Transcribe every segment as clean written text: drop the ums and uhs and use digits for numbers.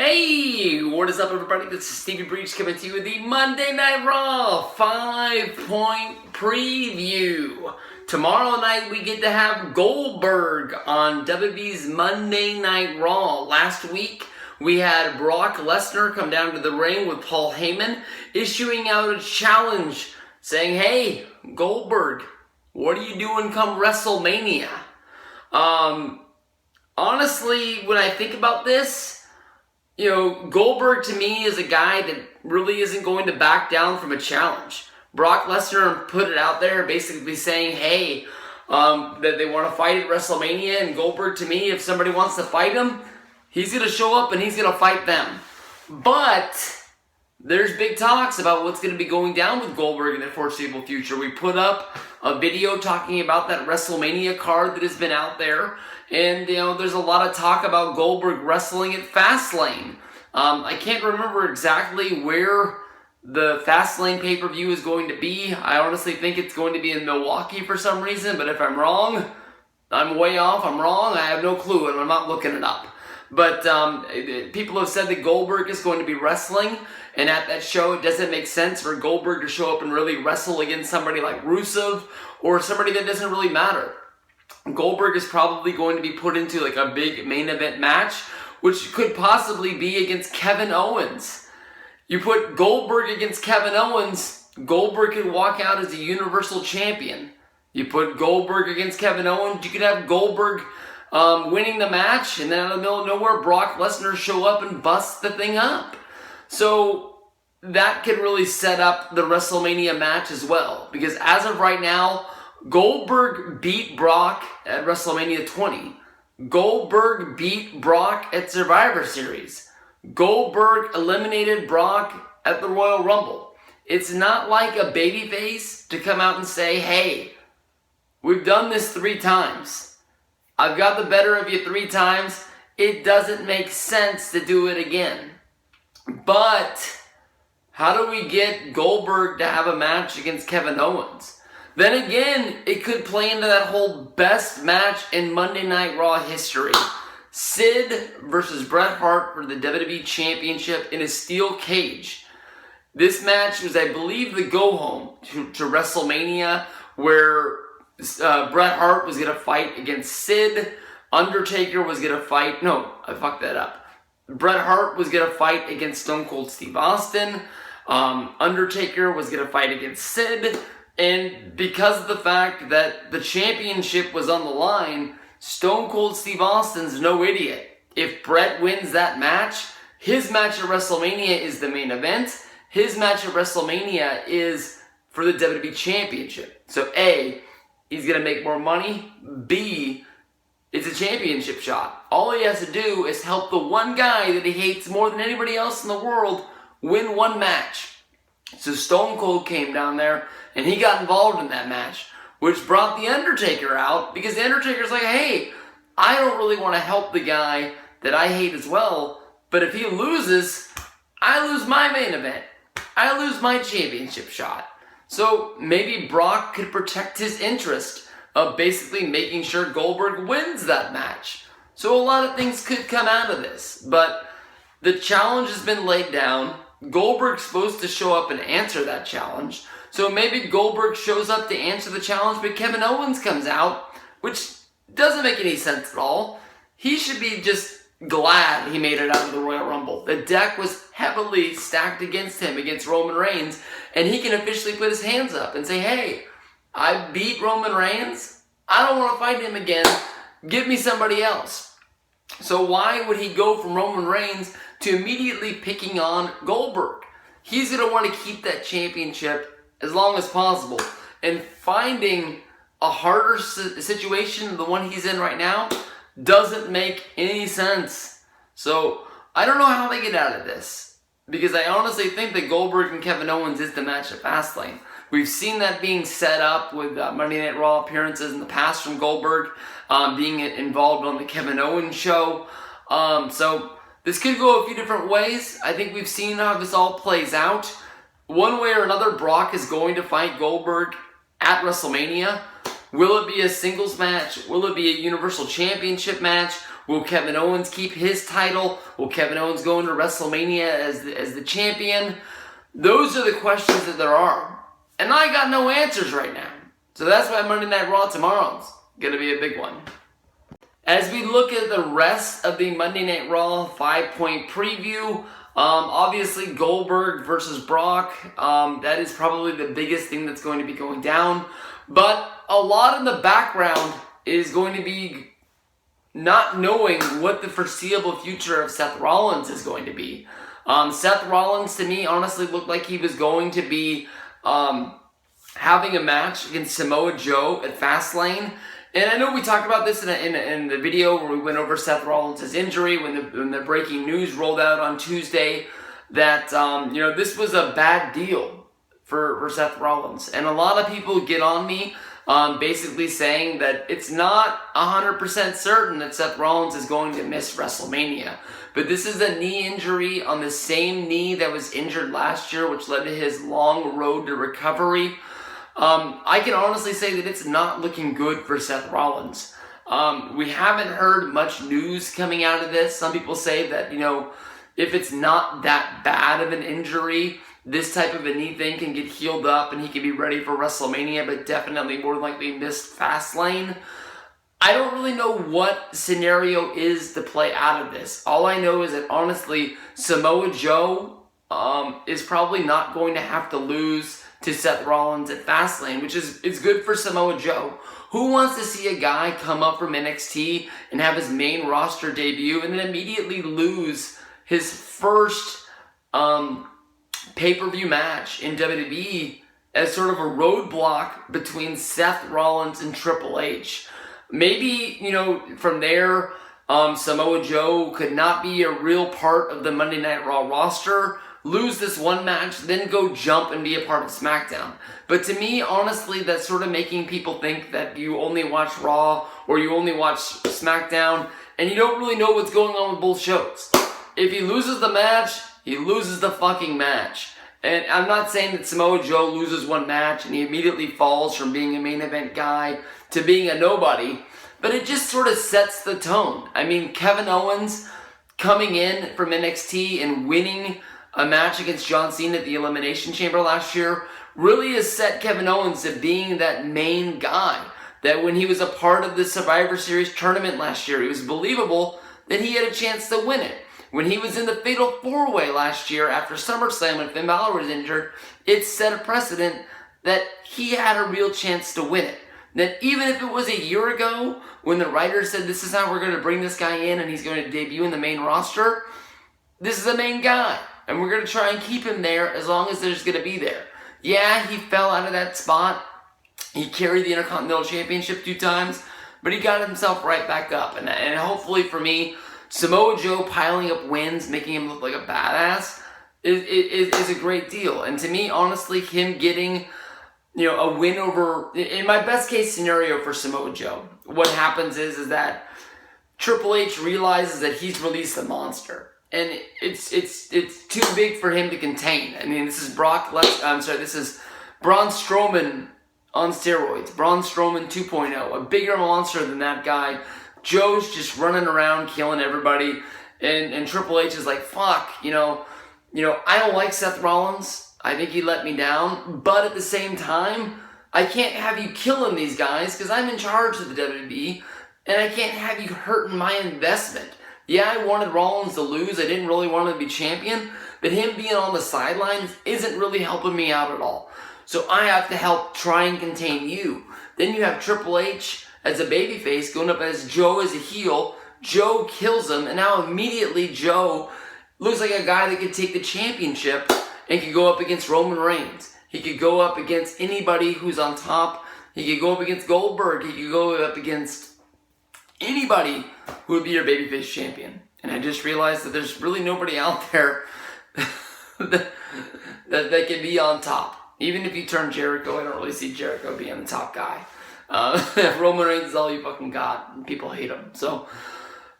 Hey, what is up everybody? This is Stevie Breach coming to you with the Monday Night Raw 5-point preview. Tomorrow night we get to have Goldberg on WWE's Monday Night Raw. Last week we had Brock Lesnar come down to the ring with Paul Heyman, issuing out a challenge saying, hey, Goldberg, what are you doing come WrestleMania? Honestly, when I think about this, Goldberg to me is a guy that really isn't going to back down from a challenge. Brock Lesnar put it out there basically saying, hey, that they want to fight at WrestleMania, and Goldberg to me, if somebody wants to fight him, he's going to show up and he's going to fight them. But there's big talks about what's going to be going down with Goldberg in the foreseeable future. We put up a video talking about that WrestleMania card that has been out there. And, there's a lot of talk about Goldberg wrestling at Fastlane. I can't remember exactly where the Fastlane pay-per-view is going to be. I honestly think it's going to be in Milwaukee for some reason. But if I'm wrong, I'm way off. I'm wrong. I have no clue, and I'm not looking it up. But people have said that Goldberg is going to be wrestling. And at that show, it doesn't make sense for Goldberg to show up and really wrestle against somebody like Rusev or somebody that doesn't really matter. Goldberg is probably going to be put into like a big main event match, which could possibly be against Kevin Owens. You put Goldberg against Kevin Owens, Goldberg could walk out as a Universal Champion. You put Goldberg against Kevin Owens, you could have Goldberg winning the match, and then out of the middle of nowhere, Brock Lesnar show up and bust the thing up. So that could really set up the WrestleMania match as well, because as of right now, Goldberg beat Brock at WrestleMania 20. Goldberg beat Brock at Survivor Series. Goldberg eliminated Brock at the Royal Rumble. It's not like a babyface to come out and say, hey, we've done this 3 times. I've got the better of you 3 times. It doesn't make sense to do it again. But how do we get Goldberg to have a match against Kevin Owens? Then again, it could play into that whole best match in Monday Night Raw history. Sid versus Bret Hart for the WWE Championship in a steel cage. This match was, I believe, the go-home to WrestleMania, where Bret Hart was going to fight against Sid. Undertaker was going to fight... No, I fucked that up. Bret Hart was going to fight against Stone Cold Steve Austin. Undertaker was going to fight against Sid. And because of the fact that the championship was on the line, Stone Cold Steve Austin's no idiot. If Bret wins that match, his match at WrestleMania is the main event. His match at WrestleMania is for the WWE Championship. So A, he's going to make more money. B, it's a championship shot. All he has to do is help the one guy that he hates more than anybody else in the world win one match. So Stone Cold came down there and he got involved in that match, which brought The Undertaker out, because The Undertaker's like, hey, I don't really want to help the guy that I hate as well, but if he loses, I lose my main event. I lose my championship shot. So maybe Brock could protect his interest of basically making sure Goldberg wins that match. So a lot of things could come out of this, but the challenge has been laid down. Goldberg's supposed to show up and answer that challenge. So maybe Goldberg shows up to answer the challenge, but Kevin Owens comes out, which doesn't make any sense at all. He should be just glad he made it out of the Royal Rumble. The deck was heavily stacked against him, against Roman Reigns, and he can officially put his hands up and say, hey, I beat Roman Reigns. I don't want to fight him again. Give me somebody else. So why would he go from Roman Reigns to immediately picking on Goldberg? He's going to want to keep that championship as long as possible. And finding a harder situation than the one he's in right now doesn't make any sense. So I don't know how they get out of this, because I honestly think that Goldberg and Kevin Owens is the match at Fastlane. We've seen that being set up with Monday Night Raw appearances in the past from Goldberg, being involved on the Kevin Owens show. So this could go a few different ways. I think we've seen how this all plays out. One way or another, Brock is going to fight Goldberg at WrestleMania. Will it be a singles match? Will it be a Universal Championship match? Will Kevin Owens keep his title? Will Kevin Owens go into WrestleMania as the champion? Those are the questions that there are. And I got no answers right now. So that's why Monday Night Raw tomorrow is going to be a big one. As we look at the rest of the Monday Night Raw 5-point preview, obviously Goldberg versus Brock, that is probably the biggest thing that's going to be going down. But a lot in the background is going to be not knowing what the foreseeable future of Seth Rollins is going to be. Seth Rollins, to me, honestly looked like he was going to be having a match against Samoa Joe at Fastlane. And I know we talked about this in the video where we went over Seth Rollins' injury when the breaking news rolled out on Tuesday that this was a bad deal for Seth Rollins. And a lot of people get on me basically saying that it's not 100% certain that Seth Rollins is going to miss WrestleMania. But this is a knee injury on the same knee that was injured last year, which led to his long road to recovery. I can honestly say that it's not looking good for Seth Rollins. We haven't heard much news coming out of this. Some people say that, if it's not that bad of an injury, this type of a knee thing can get healed up and he can be ready for WrestleMania, but definitely more likely missed Fastlane. I don't really know what scenario is to play out of this. All I know is that, honestly, Samoa Joe is probably not going to have to lose to Seth Rollins at Fastlane, which is good for Samoa Joe. Who wants to see a guy come up from NXT and have his main roster debut and then immediately lose his first pay-per-view match in WWE as sort of a roadblock between Seth Rollins and Triple H? Maybe, from there, Samoa Joe could not be a real part of the Monday Night Raw roster, lose this one match, then go jump and be a part of SmackDown. But to me, honestly, that's sort of making people think that you only watch Raw or you only watch SmackDown and you don't really know what's going on with both shows. If he loses the match, he loses the fucking match. And I'm not saying that Samoa Joe loses one match and he immediately falls from being a main event guy to being a nobody, but it just sort of sets the tone. I mean, Kevin Owens coming in from NXT and winning a match against John Cena at the Elimination Chamber last year really has set Kevin Owens to being that main guy. That when he was a part of the Survivor Series tournament last year, it was believable that he had a chance to win it. When he was in the Fatal 4-Way last year after SummerSlam when Finn Balor was injured, it set a precedent that he had a real chance to win it. That even if it was a year ago when the writers said this is how we're going to bring this guy in and he's going to debut in the main roster, this is the main guy. And we're going to try and keep him there as long as there's going to be there. Yeah, he fell out of that spot. He carried the Intercontinental Championship 2 times, but he got himself right back up. And hopefully for me, Samoa Joe piling up wins, making him look like a badass, is a great deal. And to me, honestly, him getting a win over, in my best case scenario for Samoa Joe, what happens is that Triple H realizes that he's released a monster. And it's too big for him to contain. I mean, this is this is Braun Strowman on steroids. Braun Strowman 2.0, a bigger monster than that guy. Joe's just running around killing everybody, and Triple H is like, fuck, I don't like Seth Rollins. I think he let me down, but at the same time, I can't have you killing these guys because I'm in charge of the WWE, and I can't have you hurting my investment. Yeah, I wanted Rollins to lose. I didn't really want him to be champion, but him being on the sidelines isn't really helping me out at all. So I have to help try and contain you. Then you have Triple H as a babyface going up as Joe as a heel. Joe kills him, and now immediately Joe looks like a guy that could take the championship and could go up against Roman Reigns. He could go up against anybody who's on top. He could go up against Goldberg. He could go up against anybody who would be your babyface champion. And I just realized that there's really nobody out there that can be on top. Even if you turn Jericho, I don't really see Jericho being the top guy. Roman Reigns is all you fucking got, and people hate him. So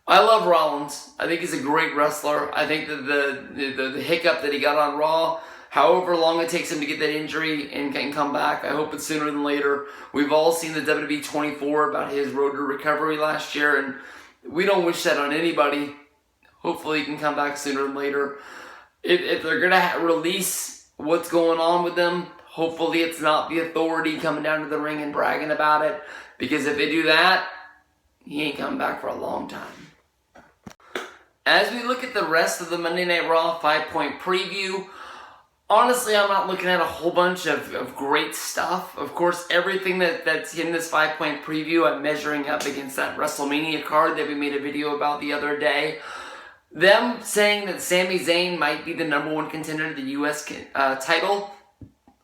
I love Rollins. I think he's a great wrestler. I think that the hiccup that he got on Raw, however long it takes him to get that injury and can come back, I hope it's sooner than later. We've all seen the WWE 24 about his road to recovery last year, and we don't wish that on anybody. Hopefully he can come back sooner than later. If they're going to release what's going on with them, hopefully it's not the Authority coming down to the ring and bragging about it. Because if they do that, he ain't coming back for a long time. As we look at the rest of the Monday Night Raw 5-point preview, honestly, I'm not looking at a whole bunch of great stuff. Of course, everything that's in this 5-point preview, I'm measuring up against that WrestleMania card that we made a video about the other day. Them saying that Sami Zayn might be the #1 contender to the U.S. Title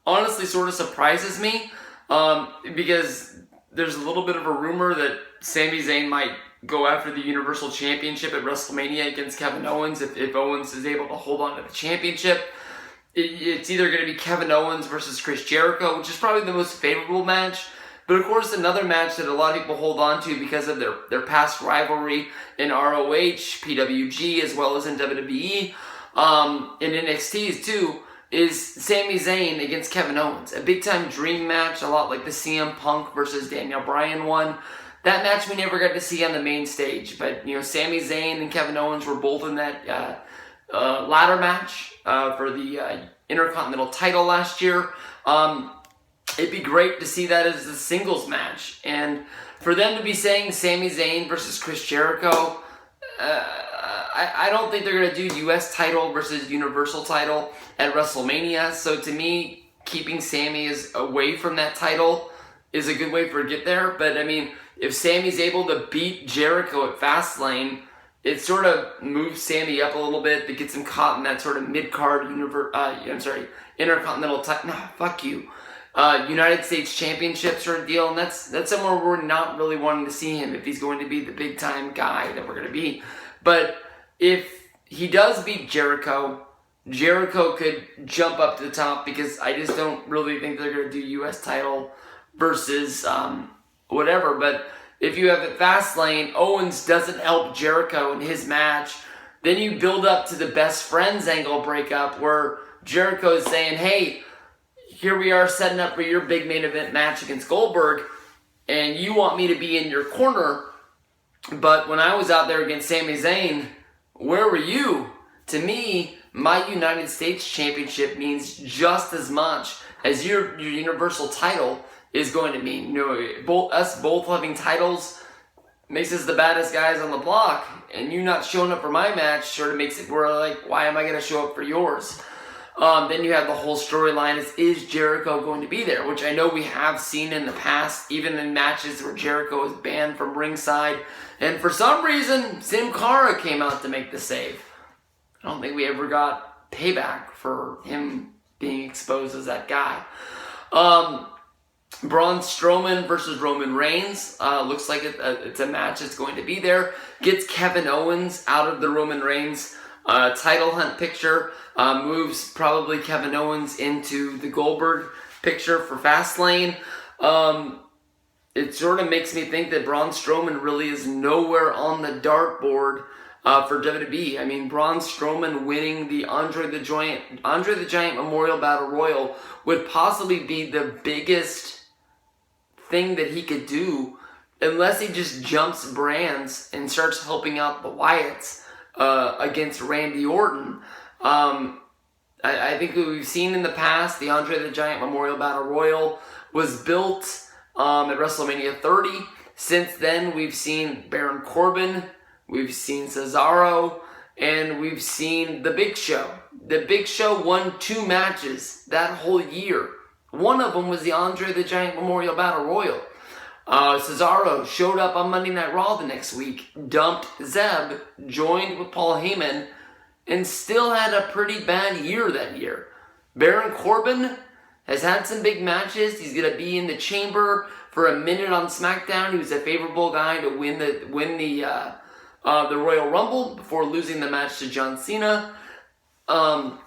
honestly sort of surprises me because there's a little bit of a rumor that Sami Zayn might go after the Universal Championship at WrestleMania against Kevin Owens if Owens is able to hold on to the championship. It's either going to be Kevin Owens versus Chris Jericho, which is probably the most favorable match. But of course, another match that a lot of people hold on to because of their past rivalry in ROH, PWG, as well as in WWE, in NXT too, is Sami Zayn against Kevin Owens. A big-time dream match, a lot like the CM Punk versus Daniel Bryan one. That match we never got to see on the main stage, but Sami Zayn and Kevin Owens were both in that ladder match for the Intercontinental title last year. It'd be great to see that as a singles match, and for them to be saying Sami Zayn versus Chris Jericho, I don't think they're going to do U.S. title versus Universal title at WrestleMania. So to me, keeping Sami away from that title is a good way for it to get there. But I mean, if Sami's able to beat Jericho at Fastlane, it sort of moves Sami up a little bit to get him caught in that sort of mid-card Intercontinental title. Nah, fuck you. United States Championship sort of deal, and that's somewhere we're not really wanting to see him if he's going to be the big-time guy that we're going to be. But if he does beat Jericho, Jericho could jump up to the top because I just don't really think they're going to do U.S. title versus whatever. But if you have at Fastlane, Owens doesn't help Jericho in his match, then you build up to the best friends angle breakup where Jericho is saying, hey, here we are setting up for your big main event match against Goldberg, and you want me to be in your corner, but when I was out there against Sami Zayn, where were you? To me, my United States Championship means just as much as your Universal title is going to mean. Us both having titles makes us the baddest guys on the block, and you not showing up for my match sort of makes it where like, why am I going to show up for yours? Then you have the whole storyline is Jericho going to be there? Which I know we have seen in the past, even in matches where Jericho is banned from ringside. And for some reason, Sin Cara came out to make the save. I don't think we ever got payback for him being exposed as that guy. Braun Strowman versus Roman Reigns. Looks like it's a match that's going to be there. Gets Kevin Owens out of the Roman Reigns title hunt picture. Moves probably Kevin Owens into the Goldberg picture for Fastlane. It sort of makes me think that Braun Strowman really is nowhere on the dartboard for WWE. I mean, Braun Strowman winning the Andre the Giant Memorial Battle Royal would possibly be the biggest thing that he could do unless he just jumps brands and starts helping out the Wyatts against Randy Orton. I think we've seen in the past, the Andre the Giant Memorial Battle Royal was built at WrestleMania 30. Since then, we've seen Baron Corbin, we've seen Cesaro, and we've seen The Big Show. The Big Show won 2 matches that whole year. One of them was the Andre the Giant Memorial Battle Royal. Cesaro showed up on Monday Night Raw the next week, dumped Zeb, joined with Paul Heyman, and still had a pretty bad year that year. Baron Corbin has had some big matches. He's going to be in the chamber for a minute on SmackDown. He was a favorable guy to win the Royal Rumble before losing the match to John Cena. Braun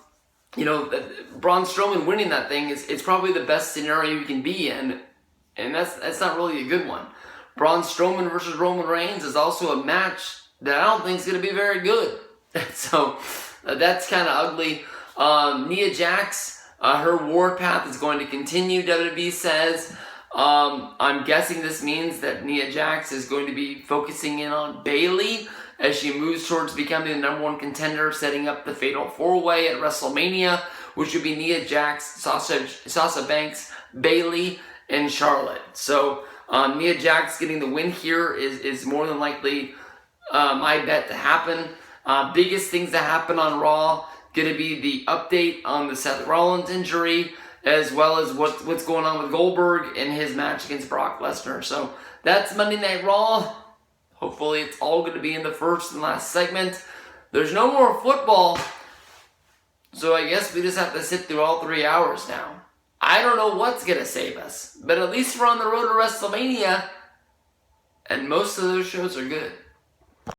Strowman winning that thing it's probably the best scenario you can be in, and that's not really a good one. Braun Strowman versus Roman Reigns is also a match that I don't think is going to be very good. So that's kind of ugly. Nia Jax, her warpath is going to continue, WWE says. I'm guessing this means that Nia Jax is going to be focusing in on Bayley as she moves towards becoming the number one contender, setting up the Fatal 4-Way at WrestleMania, which would be Nia Jax, Sasha Banks, Bayley, and Charlotte. So Nia Jax getting the win here is more than likely my bet to happen. Biggest things that happen on Raw, going to be the update on the Seth Rollins injury, as well as what's going on with Goldberg and his match against Brock Lesnar. So that's Monday Night Raw. Hopefully it's all going to be in the first and last segment. There's no more football, so I guess we just have to sit through all 3 hours now. I don't know what's going to save us, but at least we're on the road to WrestleMania, and most of those shows are good.